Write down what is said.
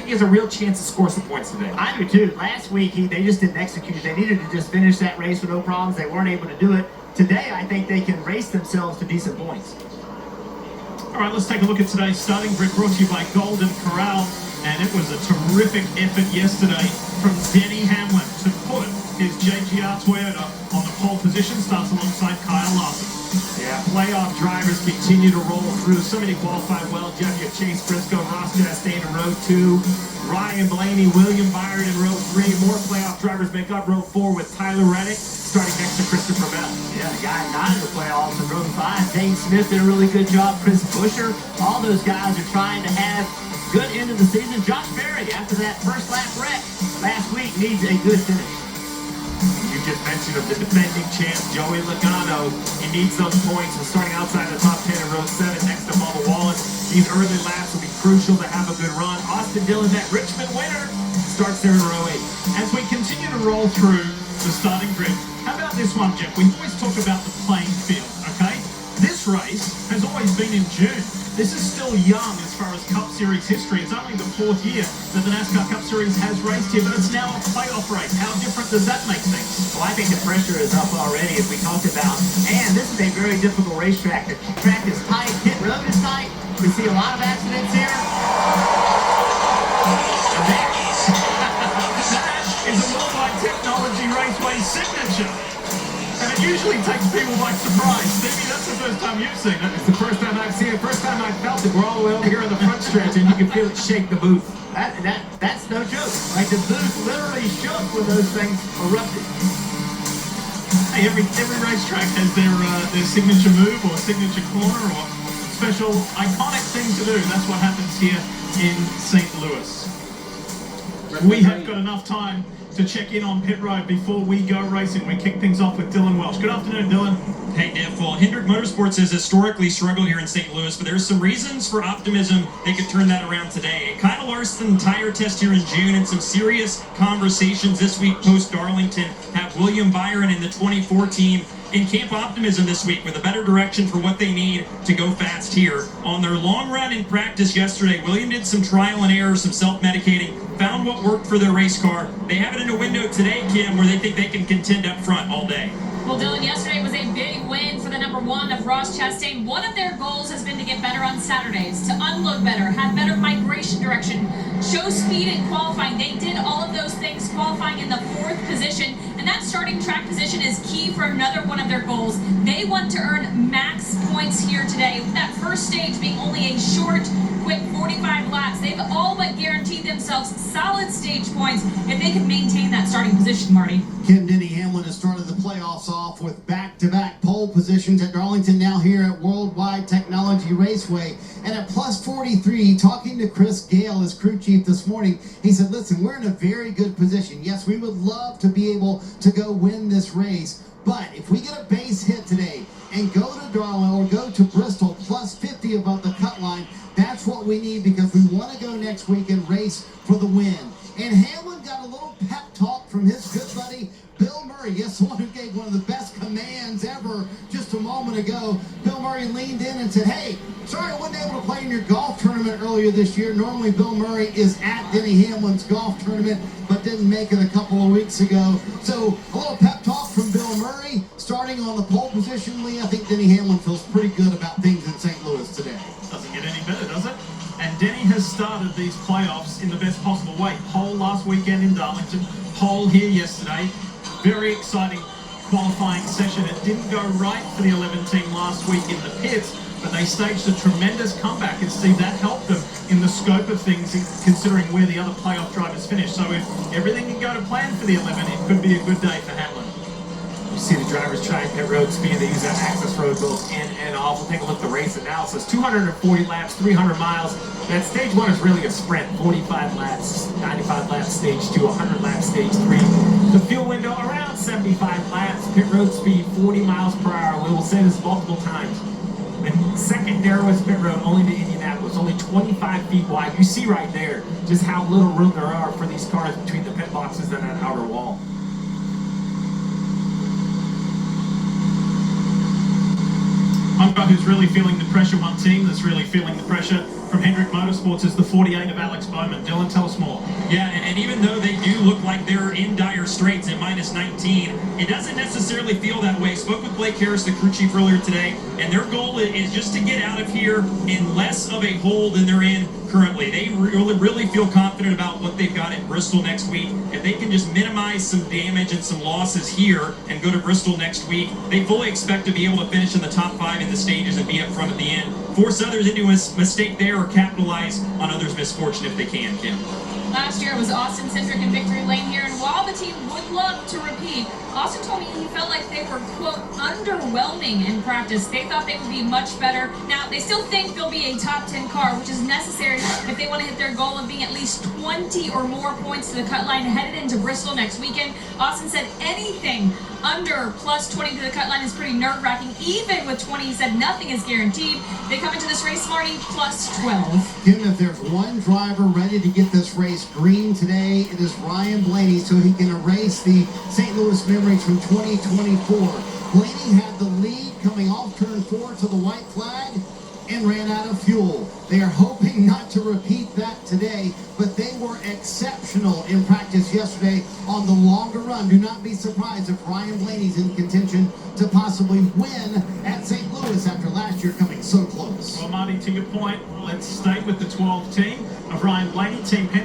think he has a real chance to score some points today. I do too. Last week, they just didn't execute. They needed to just finish that race with no problems. They weren't able to do it. Today, I think they can race themselves to decent points. All right, let's take a look at today's starting grid brought to you by Golden Corral. And it was a terrific effort yesterday from Denny Hamlin to put his JGR Toyota on the pole position. Starts alongside Kyle Larson. Yeah, playoff drivers continue to roll through. So many qualified well. Jeff, you have Chase Briscoe, Ross Chastain in row 2. Ryan Blaney, William Byron in row 3. More playoff drivers make up row 4 with Tyler Reddick starting next to Christopher Bell. Yeah, the guy not in the playoffs in row 5. Dane Smith did a really good job. Chris Buescher. All those guys are trying to have good end of the season. Josh Berry, after that first lap wreck last week, needs a good finish. You just mentioned of the defending champ, Joey Logano. He needs those points. We're starting outside the top 10 in row 7 next to Bubba Wallace. These early laps will be crucial to have a good run. Austin Dillon, that Richmond winner, starts there in row 8. As we continue to roll through the starting grid, how about this one, Jeff? We always talk about the playing field, okay? This race has always been in June. This is still young as far as Cup Series history. It's only the 4th year that the Nascar Cup Series has raced here, but it's now a playoff race. How different does that make things? Well, I think the pressure is up already, as we talked about. And this is a very difficult racetrack. The track is tight, pit road is tight. We see a lot of accidents here. And that is a Worldwide Technology Raceway signature. And it usually takes people by surprise. Stevie, that's the first time you've seen it. It's the first time I've seen it. First time I felt it. We're all the way over here on the front stretch, and you can feel it shake the booth. That's no joke. Like, the booth literally shook when those things erupted. Hey, every racetrack has their signature move or signature corner or special iconic thing to do. That's what happens here in St. Louis. We have got enough time to check in on pit road before we go racing. We kick things off with Dylan Welsh. Good afternoon, Dylan. Hey, Jeff. Well, Hendrick Motorsports has historically struggled here in St. Louis, but there's some reasons for optimism they could turn that around today. Kyle Larson tire test here in June and some serious conversations this week post-Darlington have William Byron in the 24 team in Camp Optimism this week with a better direction for what they need to go fast here. On their long run in practice yesterday, William did some trial and error, some self-medicating, found what worked for their race car. They have it in a window today, Kim, where they think they can contend up front all day. Well, Dylan, yesterday was a big win for the number 1 of Ross Chastain. One of their goals has been to get better on Saturdays, to unload better, have better migration direction, show speed in qualifying. They did all of those things, qualifying in the 4th position, and that starting track position is key for another one of their goals. They want to earn max points here today, with that first stage being only a short, quick 45 laps. They've all but guaranteed themselves solid stage points if they can maintain that starting position, Marty. Kim Denny Hamlin has started the playoffs off with back-to-back pole positions at Darlington, now here at Worldwide Technology Raceway. And at plus 43, talking to Chris Gale, his crew chief, this morning, he said, listen, we're in a very good position. Yes, we would love to be able to go win this race, but if we get a base hit today and go to Darlington or go to Bristol plus 50 above the cut line, that's what we need because we want to go next week and race for the win. And Hamlin got a little pep talk from his good buddy Bill Murray. Yes, the one who gave one of the best commands ever just a moment ago. Bill Murray leaned in and said, hey, sorry I wasn't able to play in your golf tournament earlier this year. Normally Bill Murray is at Denny Hamlin's golf tournament, but didn't make it a couple of weeks ago. So a little pep talk from Bill Murray. Starting on the pole position, Lee, I think Denny Hamlin feels pretty good about things in St. Louis today. Doesn't get any better, does it? And Denny has started these playoffs in the best possible way. Pole last weekend in Darlington, pole here yesterday. Very exciting qualifying session. It didn't go right for the 11 team last week in the pits, but they staged a tremendous comeback, and Steve, that helped them in the scope of things, considering where the other playoff drivers finished. So if everything can go to plan for the 11, it could be a good day for Hamlin. You see the drivers trying pit road speed. They use that access road both in and off. We'll take a look at the race analysis. 240 laps, 300 miles. That stage 1 is really a sprint. 45 laps, 95 laps stage 2, 100 laps stage 3. The fuel window around 75 laps. Pit road speed 40 miles per hour. We will say this multiple times. The second narrowest pit road only to Indianapolis, only 25 feet wide. You see right there just how little room there are for these cars between the pit boxes and that outer wall. One guy who's really feeling the pressure, one team that's really feeling the pressure from Hendrick Motorsports is the 48 of Alex Bowman. Dylan, tell us more. like they're in dire straits at minus 19. It doesn't necessarily feel that way. Spoke with Blake Harris, the crew chief, earlier today, and their goal is just to get out of here in less of a hole than they're in currently. They really feel confident about what they've got at Bristol next week. If they can just minimize some damage and some losses here and go to Bristol next week, they fully expect to be able to finish in the top 5 in the stages and be up front at the end. Force others into a mistake there or capitalize on others' misfortune if they can, Kim. Last year it was Austin-centric in victory lane here, and while the team would love to repeat, Austin told me he felt like they were, quote, underwhelming in practice. They thought they would be much better. Now, they still think they'll be a top 10 car, which is necessary if they want to hit their goal of being at least 20 or more points to the cut line headed into Bristol next weekend. Austin said anything under plus 20 to the cut line is pretty nerve-wracking. Even with 20, he said nothing is guaranteed. They come into this race, Marty, plus 12. Kim, if there's one driver ready to get this race green today, it is Ryan Blaney, so he can erase the St. Louis memories from 2024. Blaney had the lead coming off turn 4 to the white flag and ran out of fuel. They are hoping not to repeat that today, but they were exceptional in practice yesterday on the longer run. Do not be surprised if Ryan Blaney's in contention to possibly win at St. Louis after last year coming so close. Well, Marty, to your point, let's stay with the 12 team of Ryan Blaney, Team